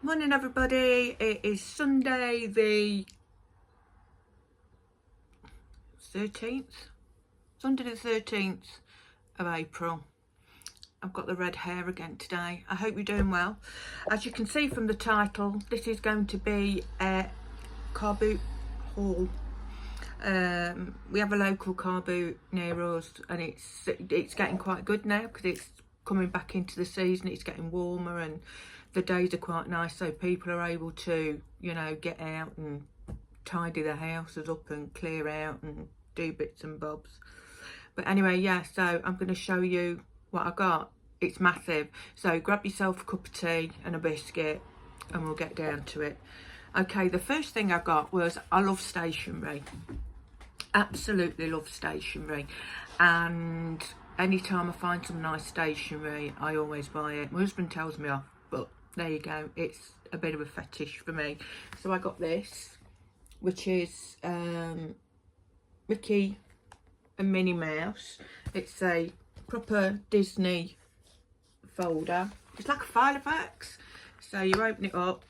Morning everybody, it is Sunday the 13th, Sunday the 13th of April. I've got the red hair again today. I hope you're doing well. As you can see from the title, this is going to be a Carboot haul. We have a local car boot near us and it's getting quite good now because it's coming back into the season. It's getting warmer and the days are quite nice, so people are able to, you know, get out and tidy their houses up and clear out and do bits and bobs. But anyway, yeah, so I'm going to show you what I got. It's massive, so grab yourself a cup of tea and a biscuit and we'll get down to it. Okay, the first thing I got was, I love stationery, absolutely love stationery, and anytime I find some nice stationery I always buy it. My husband tells me off, but there you go, it's a bit of a fetish for me. So I got this, which is Mickey and Minnie Mouse. It's a proper Disney folder. It's like a Filofax. So you open it up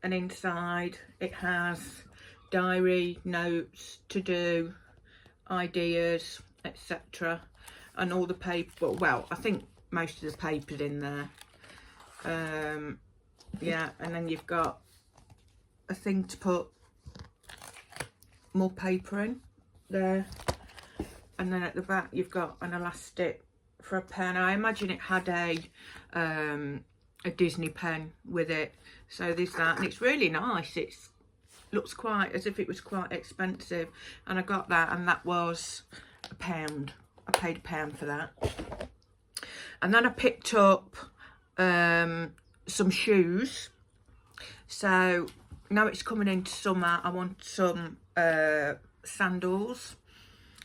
and inside it has diary, notes, to do, ideas, etc. and all the paper. Well, I think most of the paper's in there. Yeah, and then you've got a thing to put more paper in there, and then at the back you've got an elastic for a pen. I imagine it had a Disney pen with it, so there's that, and it's really nice. It looks quite as if it was quite expensive, and I got that, and that was £1. I paid £1 for that. And then I picked up some shoes. So now it's coming into summer, I want some sandals.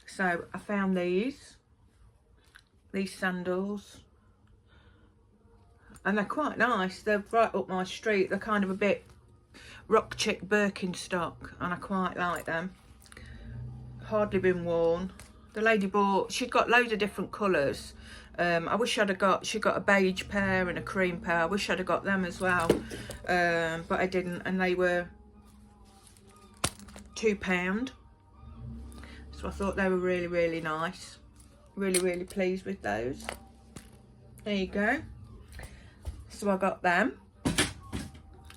So I found these sandals, and they're quite nice. They're right up my street. They're kind of a bit rock chick Birkenstock, and I quite like them. Hardly been worn. The lady bought, she'd got loads of different colours. I wish I'd have got, she got a beige pair and a cream pair. I wish I'd have got them as well, but I didn't, and they were £2. So I thought they were really, really nice. Really, really pleased with those. There you go. So I got them.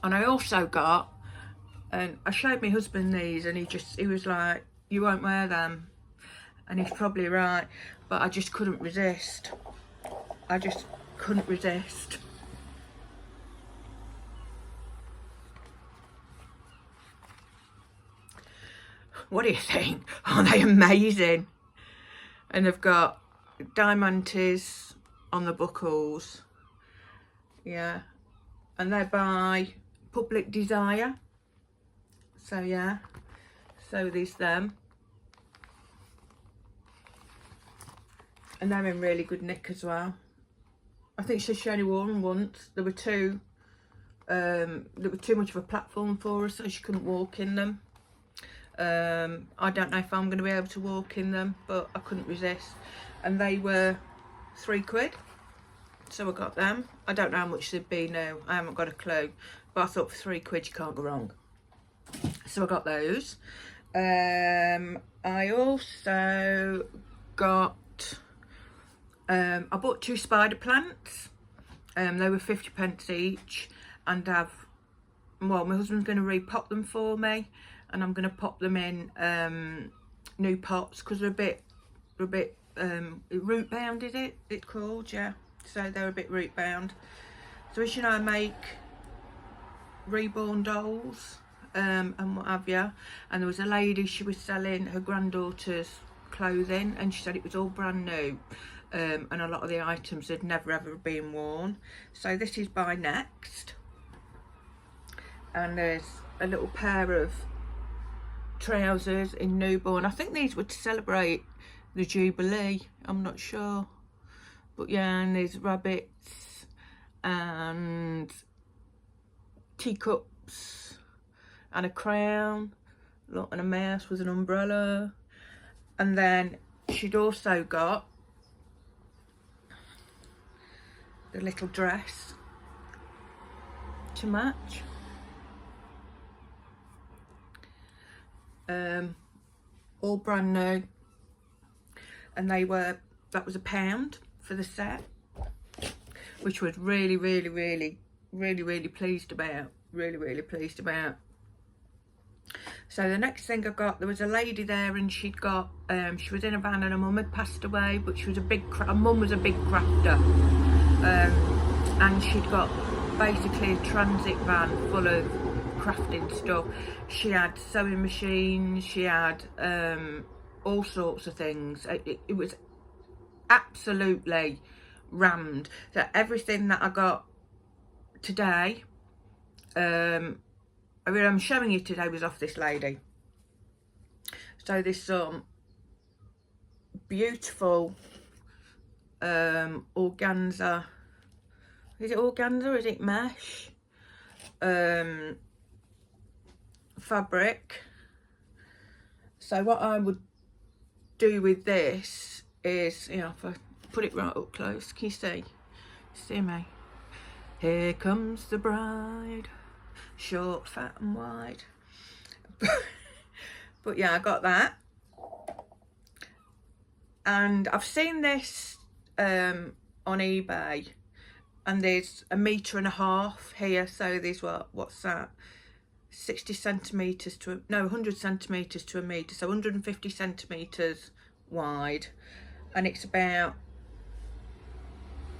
And I also got, and I showed my husband these, and he was like, you won't wear them. And he's probably right, but I just couldn't resist. I just couldn't resist. What do you think? Aren't they amazing? And they've got diamantes on the buckles. Yeah. And they're by Public Desire. So yeah. So there's them. And they're in really good nick as well. I think she only wore them once. They were too much of a platform for her, so she couldn't walk in them. I don't know if I'm going to be able to walk in them, but I couldn't resist. And they were £3, so I got them. I don't know how much they'd be now. I haven't got a clue, but I thought for £3 you can't go wrong. So I got those. I also got, I bought 2 spider plants. They were 50p each, and well, my husband's going to repot them for me, and I'm going to pop them in new pots because they're a bit root bound, is it? It's called, yeah. So they're a bit root bound. So as you know, I make reborn dolls and what have you. And there was a lady, she was selling her granddaughter's clothing, and she said it was all brand new. And a lot of the items had never ever been worn. So this is by Next, and there's a little pair of trousers in newborn. I think these were to celebrate the Jubilee, I'm not sure, but yeah. And there's rabbits and teacups and a crown, look, and a mouse with an umbrella. And then she'd also got the little dress to match. All brand new, and that was £1 for the set, which was really pleased about. Really pleased about. So the next thing I got, there was a lady there, and she'd got she was in a van, and her mum had passed away, but she was her mum was a big crafter, and she'd got basically a transit van full of crafting stuff. She had sewing machines, she had all sorts of things. It was absolutely rammed. So everything that I got today, I'm showing you today, was off this lady. So there's some beautiful organza. Is it organza or is it mesh? Fabric. So what I would do with this is, you know, if I put it right up close, can you see me? Here comes the bride, short, fat and wide. But yeah, I got that, and I've seen this on eBay, and there's 1.5 meters here. So there's what's that, 60 centimeters to 100 centimeters to a meter, so 150 centimeters wide, and it's about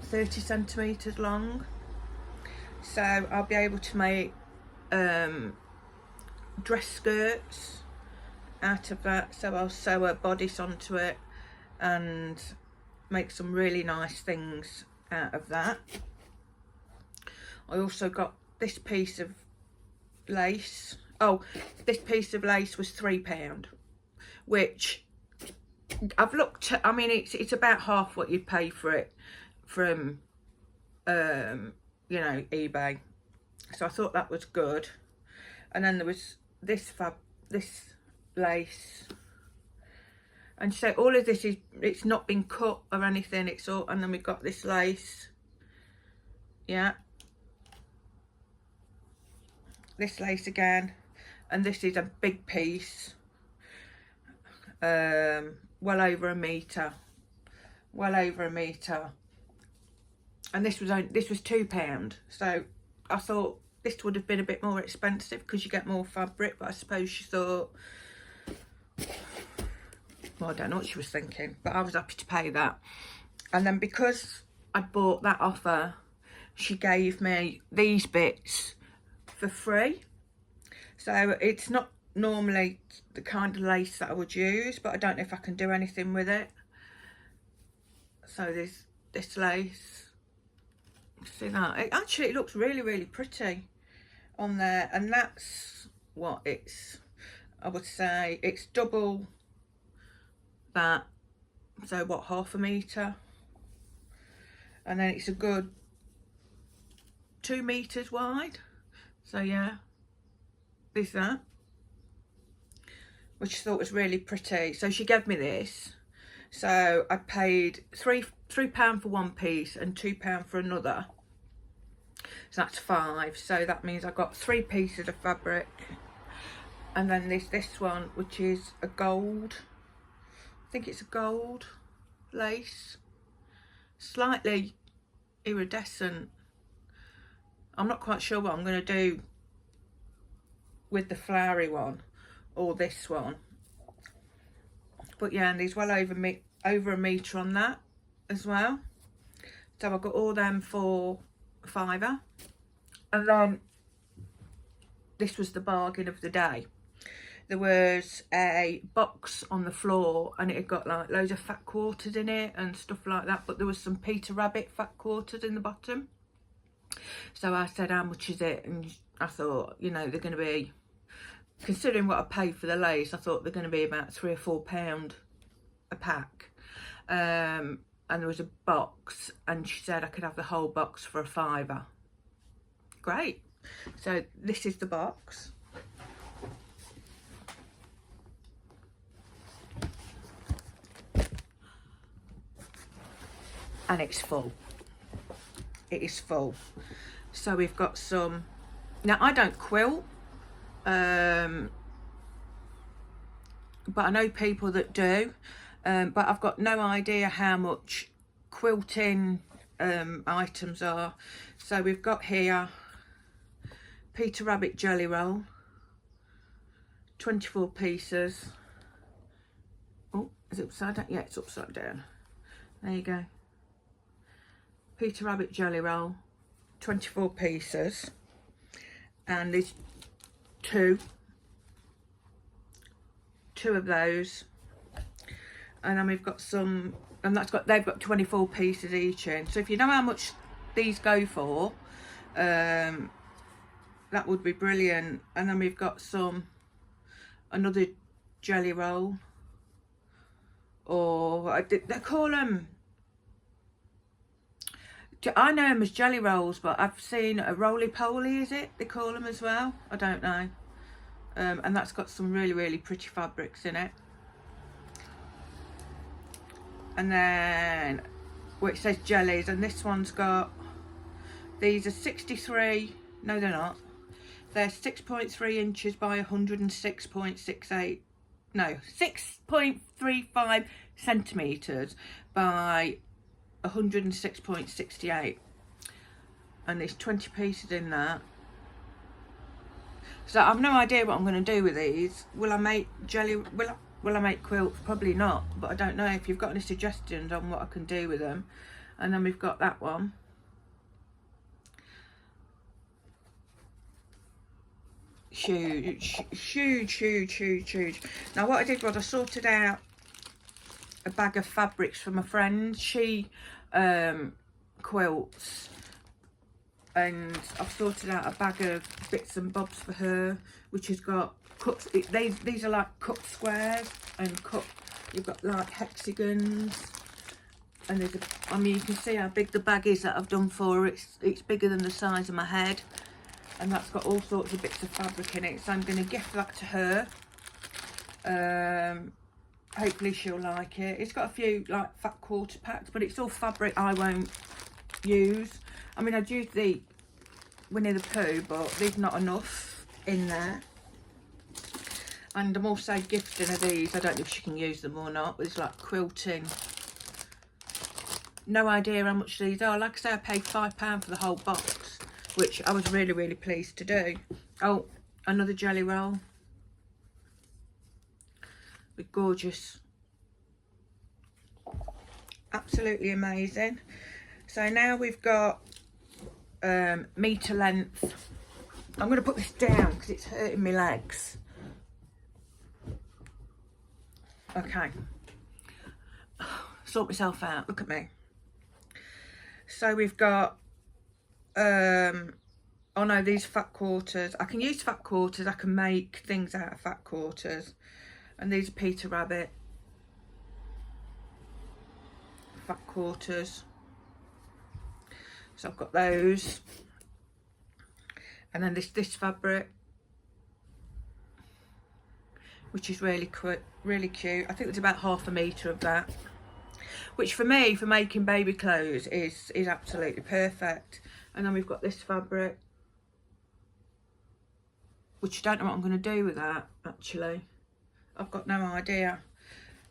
30 centimeters long. So I'll be able to make dress skirts out of that. So I'll sew a bodice onto it and make some really nice things out of that. I also got this piece of lace. Oh, this piece of lace was £3, which I've looked at. I mean, it's about half what you'd pay for it from you know, eBay. So I thought that was good. And then there was this lace, and so all of this it's not been cut or anything, it's all. And then we got this lace, yeah, this lace again, and this is a big piece, well over 1 meter, and this was £2. So I thought this would have been a bit more expensive because you get more fabric, but I suppose she thought, well, I don't know what she was thinking, but I was happy to pay that. And then because I'd bought that off her, she gave me these bits for free. So it's not normally the kind of lace that I would use, but I don't know if I can do anything with it. So there's this lace. See that? It looks really pretty on there, and that's what it's, I would say it's double that, so what, ½ meter, and then it's a good 2 meters wide. So yeah, there's that, which I thought was really pretty. So she gave me this, so I paid £3 for one piece and £2 for another. So that's 5. So that means I got 3 pieces of fabric. And then there's this one, which is a gold. I think it's a gold lace. Slightly iridescent. I'm not quite sure what I'm going to do with the flowery one or this one. But yeah, and there's well over 1 meter on that as well. So I got all them for £5. And then this was the bargain of the day. There was a box on the floor, and it had got like loads of fat quarters in it and stuff like that, but there was some Peter Rabbit fat quarters in the bottom. So I said, how much is it? And I thought, you know, they're going to be, considering what I paid for the lace, I thought they're going to be about £3 or £4 a pack. And there was a box, and she said I could have the whole box for £5. Great. So this is the box. And it's full. It is full. So we've got some Now I don't quilt, but I know people that do, but I've got no idea how much quilting items are. So we've got here Peter Rabbit jelly roll, 24 pieces. Oh, is it upside down? Yeah, it's upside down. There you go. Peter Rabbit jelly roll, 24 pieces, and there's two of those, and then we've got some, and they've got 24 pieces each in. So if you know how much these go for, that would be brilliant. And then we've got another jelly roll, or they call them, I know them as jelly rolls, but I've seen a roly-poly, is it? They call them as well. I don't know. And that's got some really, really pretty fabrics in it. And then, well, it says jellies, and this one's got, these are 63, no they're not. They're 6.3 inches by 106.68, no, 6.35 centimetres by 106.68, and there's 20 pieces in that. So I've no idea what I'm going to do with these. Will I make will I make quilts? Probably not, but I don't know. If you've got any suggestions on what I can do with them. And then we've got that one, huge. Now what I did was I sorted out a bag of fabrics from a friend. She quilts, and I've sorted out a bag of bits and bobs for her, which has got cut. These are like cut squares and cut. You've got like hexagons, and there's I mean, you can see how big the bag is that I've done for her. It's bigger than the size of my head, and that's got all sorts of bits of fabric in it. So I'm going to gift that to her. Hopefully she'll like it. It's got a few like fat quarter packs, but it's all fabric I won't use. I mean, I'd use the Winnie the Pooh, but there's not enough in there. And I'm also gifting her these. I don't know if she can use them or not. It's like quilting. No idea how much these are. Like I say, I paid £5 for the whole box, which I was really, really pleased to do. Oh, another jelly roll. With gorgeous, absolutely amazing. So now we've got metre length. I'm going to put this down because it's hurting my legs. Okay, sort myself out, look at me. So we've got oh no, these fat quarters. I can use fat quarters. I can make things out of fat quarters. And these are Peter Rabbit fat quarters. So I've got those. And then this fabric, which is really cute. I think there's about ½ metre of that, which for me, for making baby clothes, is absolutely perfect. And then we've got this fabric, which I don't know what I'm going to do with that, actually. I've got no idea.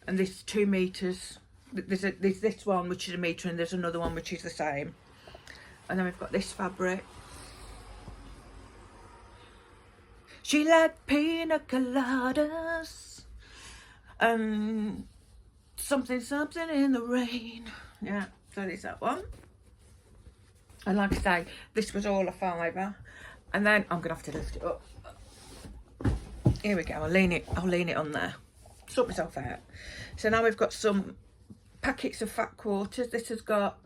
And this 2 metres. There's this one which is a metre, and there's another one which is the same. And then we've got this fabric. She liked pina coladas and something in the rain. Yeah, so there's that one. And like I say, this was all a £5. And then I'm gonna have to lift it up. Here we go. I'll lean it on there. Sort myself out. So now we've got some packets of fat quarters. This has got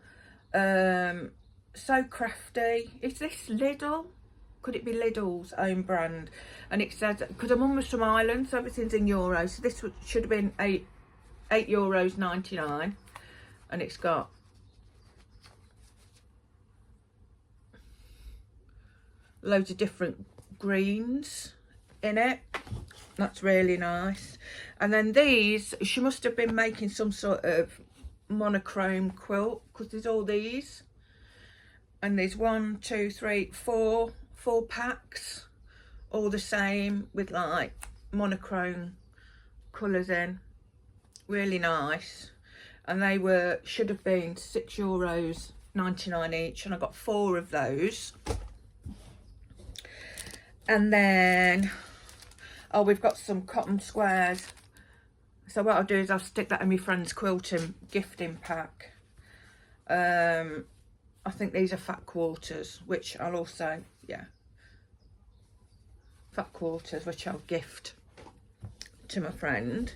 So Crafty. Is this Lidl? Could it be Lidl's own brand? And it says, because I'm almost from Ireland, so everything's in euros. So this should have been €8.99, and it's got loads of different greens in it. That's really nice. And then these, she must have been making some sort of monochrome quilt, because there's all these, and there's 1, 2, 3, 4 4 packs, all the same, with like monochrome colours in. Really nice. And they should have been €6.99 each, and I got 4 of those. And then, oh, we've got some cotton squares. So what I'll do is I'll stick that in my friend's quilting gifting pack. I think these are fat quarters, which I'll also, yeah, fat quarters, which I'll gift to my friend.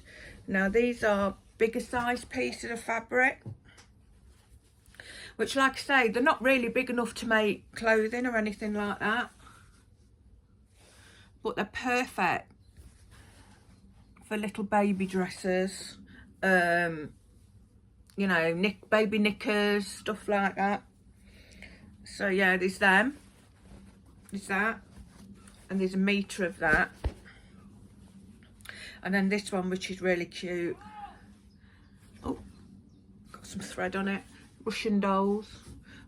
Now these are bigger size pieces of fabric, which, like I say, they're not really big enough to make clothing or anything like that, but they're perfect for little baby dresses, you know, baby knickers, stuff like that. So yeah, there's them, there's that, and there's a metre of that. And then this one, which is really cute. Oh, got some thread on it. Russian dolls,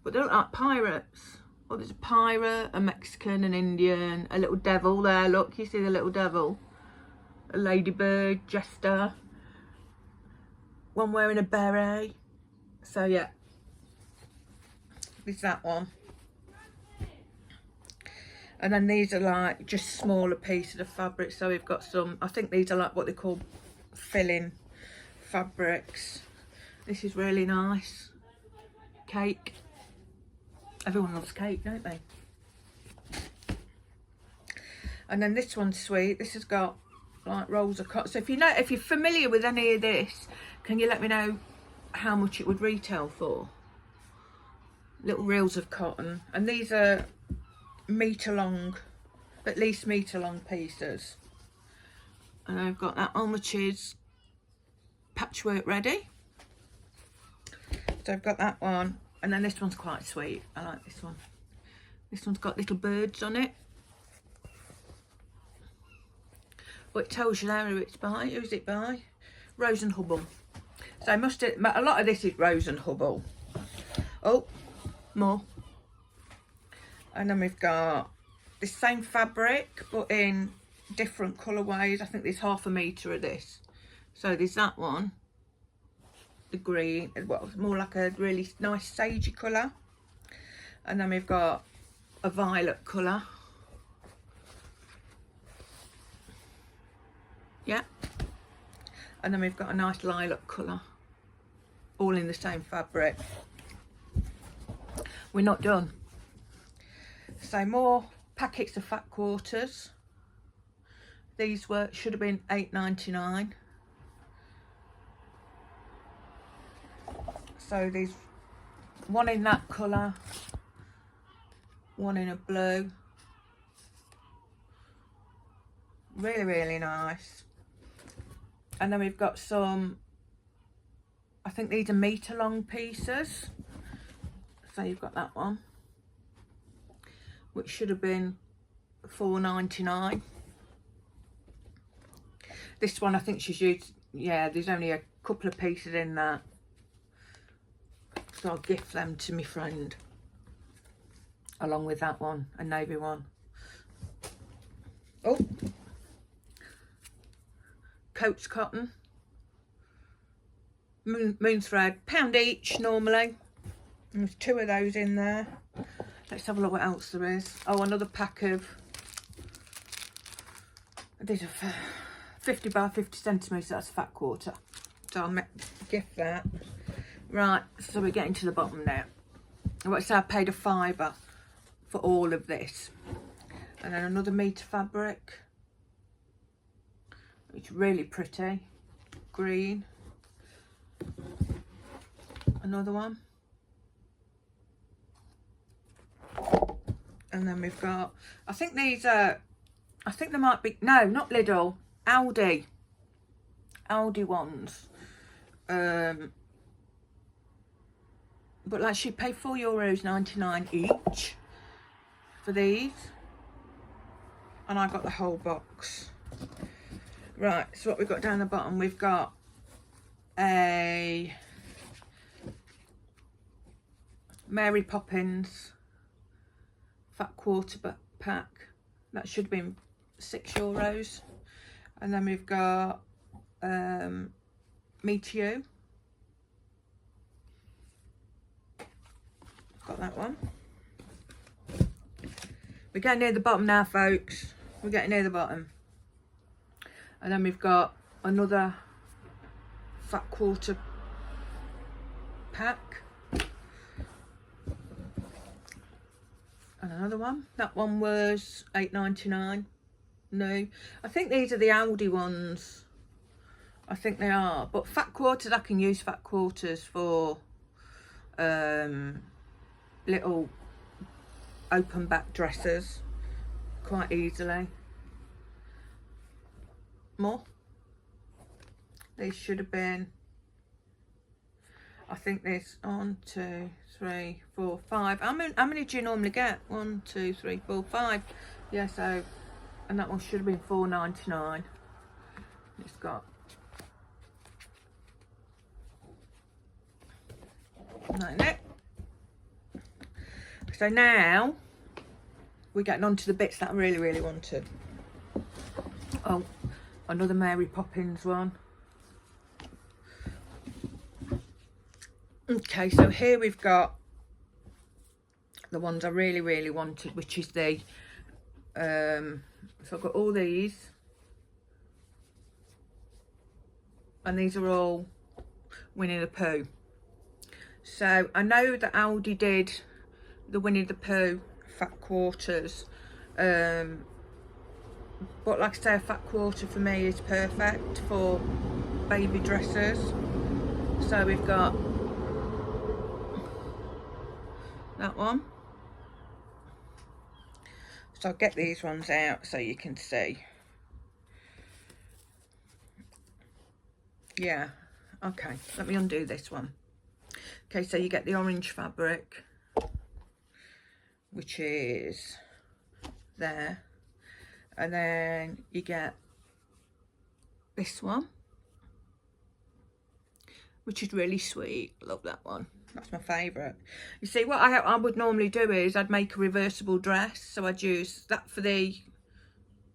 but they look like pirates. Oh, there's a pirate, a Mexican, an Indian, a little devil there. Look, you see the little devil. A ladybird, jester. One wearing a beret. So yeah, there's that one. And then these are like just smaller pieces of fabric. So we've got some, I think these are like what they call filling fabrics. This is really nice. Cake. Everyone loves cake, don't they? And then this one's sweet. This has got like rolls of cotton. So if you're familiar with any of this, can you let me know how much it would retail for? Little reels of cotton. And these are metre long, at least metre long pieces. And I've got that one, which is patchwork ready. So I've got that one, and then this one's quite sweet. I like this one. This one's got little birds on it. But it tells you there who it's by. Who's it by? Rose and Hubble. So I must admit, a lot of this is Rose and Hubble. Oh, more. And then we've got the same fabric, but in different colourways. I think there's half a metre of this. So there's that one. The green, well, more like a really nice sagey colour. And then we've got a violet colour. Yeah. And then we've got a nice lilac colour. All in the same fabric. We're not done. So more packets of fat quarters. These should have been $8.99. So there's one in that colour, one in a blue. Really, really nice. And then we've got some, I think these are metre long pieces. So you've got that one, which should have been $4.99. This one, I think she's used, yeah, there's only a couple of pieces in that. So I'll gift them to my friend, along with that one, a navy one. Oh, coats cotton, moon thread, £1 each normally. And there's 2 of those in there. Let's have a look what else there is. Oh, another pack of, these are 50 by 50 centimetres, that's a fat quarter. So I'll gift that. Right, so we're getting to the bottom now. So I paid £5 for all of this. And then another metre fabric. It's really pretty. Green. Another one. And then we've got, I think these are, I think they might be, no, not Lidl, Aldi ones. But like she paid €4.99 each for these, and I got the whole box. Right, so what we've got down the bottom, we've got a Mary Poppins fat quarter pack. That should have been €6. And then we've got Me To You. Got that one. We're getting near the bottom now, folks. We're getting near the bottom. And then we've got another fat quarter pack. And another one. That one was $8.99. No, I think these are the Aldi ones. I think they are. But fat quarters, I can use fat quarters for little open back dresses quite easily. More. These should have been, I think this 1, 2, 3, 4, 5. How many do you normally get? 1, 2, 3, 4, 5. Yeah, so, and that one should have been $4.99. It's got like that. So now we're getting on to the bits that I really wanted. Oh, another Mary Poppins one. Okay, so here we've got the ones I really wanted, which is the so I've got all these, and these are all Winnie the Pooh. So I know that Aldi did the Winnie the Pooh fat quarters, but like I say, a fat quarter for me is perfect for baby dresses. So we've got that one. So I'll get these ones out so you can see. Yeah, okay, let me undo this one. Okay, so you get the orange fabric, which is there, and then you get this one, which is really sweet. Love that one. That's my favourite. You see, what I would normally do is I'd make a reversible dress, so I'd use that for the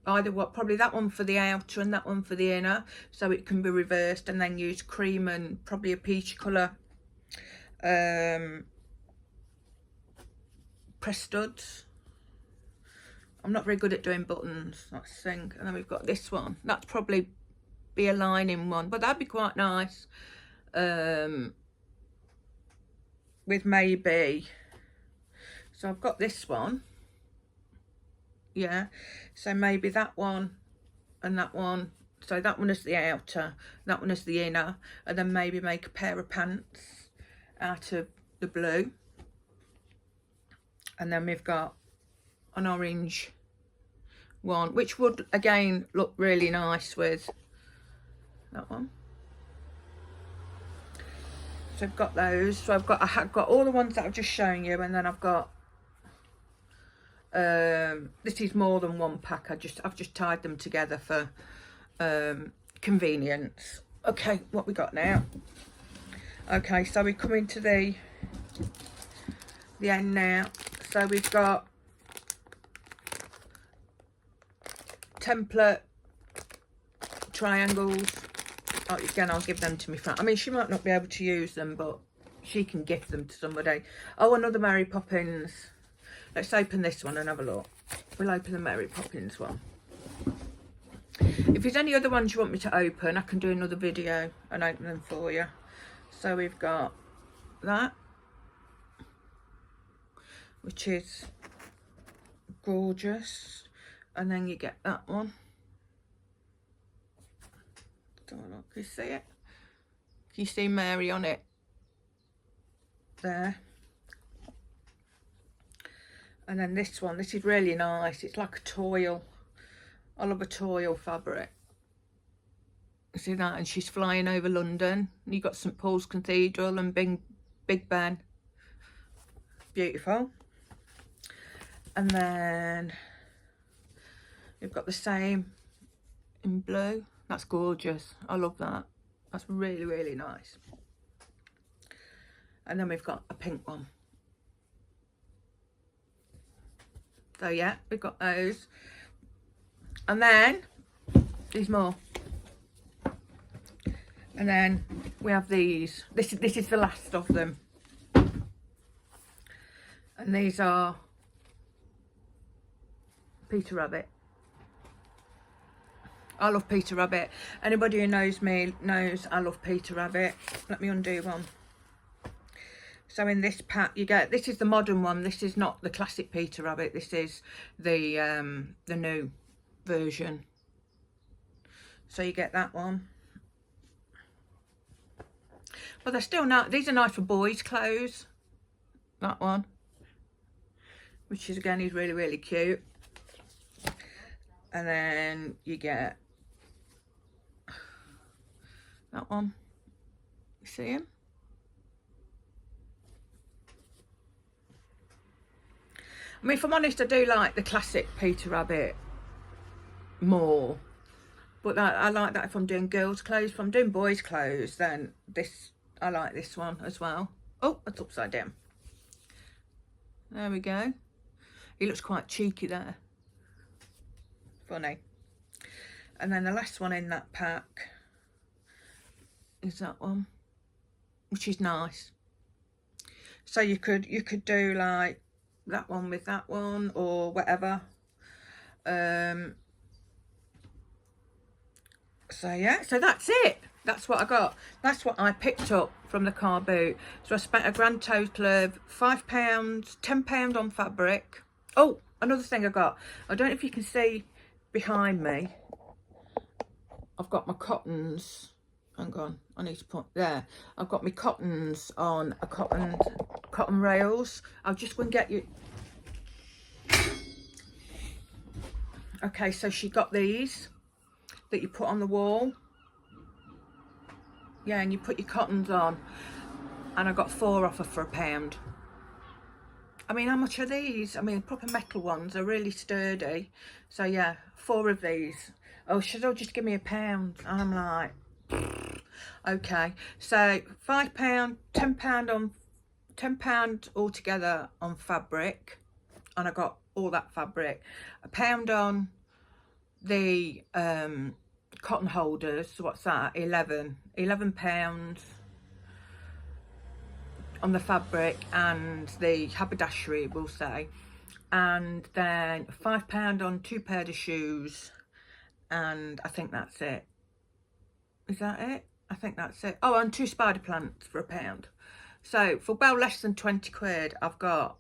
probably that one for the outer and that one for the inner, so it can be reversed, and then use cream and probably a peach colour press studs. I'm not very good at doing buttons, that's the thing. And then we've got this one. That's probably be a lining one, but that'd be quite nice. With maybe, so I've got this one, yeah, so maybe that one and that one, so that one is the outer, that one is the inner, and then maybe make a pair of pants out of the blue. And then we've got an orange one, which would again look really nice with that one. So I've got those. So I have got all the ones that I've just shown you, and then I've got this is more than one pack. I've just tied them together for convenience. Okay, what we got now? Okay, so we're coming to the end now. So we've got template triangles. Oh, again, I'll give them to my friend. I mean, she might not be able to use them, but she can gift them to somebody. Oh, another Mary Poppins. Let's open this one and have a look. We'll open the Mary Poppins one. If there's any other ones you want me to open, I can do another video and open them for you. So we've got that, which is gorgeous. And then you get that one. Don't know, can you see it? Can you see Mary on it? There. And then this one, this is really nice. It's like a toil. I love a toil fabric. See that? And she's flying over London. You got St Paul's Cathedral and Big Ben. Beautiful. And then you've got the same in blue. That's gorgeous. I love that. That's really nice. And then we've got a pink one. So yeah, we've got those. And then there's more. And then we have these. This is the last of them. And these are Peter Rabbit. I love Peter Rabbit. Anybody who knows me knows I love Peter Rabbit. Let me undo one. So in this pack you get, this is the modern one. This is not the classic Peter Rabbit. This is the new version. So you get that one. But they're still not, these are nice for boys' clothes. That one. Which is, again, is really, really cute. And then you get that one. You see him? I mean, if I'm honest, I do like the classic Peter Rabbit more. But I like that if I'm doing girls' clothes. If I'm doing boys' clothes, then this, I like this one as well. Oh, that's upside down. There we go. He looks quite cheeky there. Funny. And then the last one in that pack is that one, which is nice. So you could do like that one with that one or whatever. So yeah, so that's it. That's what I got. That's what I picked up from the car boot. So I spent a grand total of £5, £10 on fabric. Oh, another thing I got. I don't know if you can see behind me. I've got my cottons. Hang on, I need to put there. I've got my cottons on a cotton rails. I'll just go and get you. Okay, so she got these that you put on the wall. Yeah, and you put your cottons on. And I got 4 off her for £1. I mean, how much are these? I mean, proper metal ones are really sturdy. So yeah, 4 of these. Oh, should I just give me £1? And I'm like, okay. So £5, £10 altogether on fabric. And I got all that fabric. £1 on the cotton holders. So what's that? £11 on the fabric and the haberdashery, we'll say. And then £5 on 2 pairs of shoes. And I think that's it. Is that it? I think that's it. Oh, and 2 spider plants for £1. So for well less than 20 quid, I've got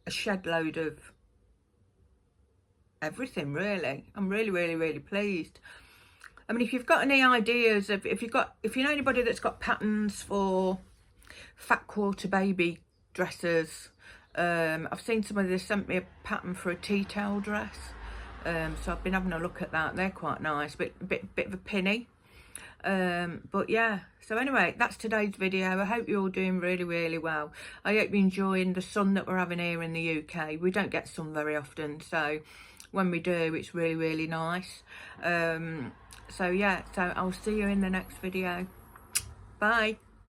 a shed load of everything, really. I'm really, really, really pleased. I mean, if you've got any ideas of, if you know anybody that's got patterns for fat quarter baby dresses, I've seen somebody that sent me a pattern for a tea towel dress. So I've been having a look at that. They're quite nice, bit of a pinny. But yeah, so anyway, that's today's video. I hope you're all doing really, really well. I hope you're enjoying the sun that we're having here in the UK. We don't get sun very often, so when we do, it's really, really nice. So yeah, so I'll see you in the next video. Bye.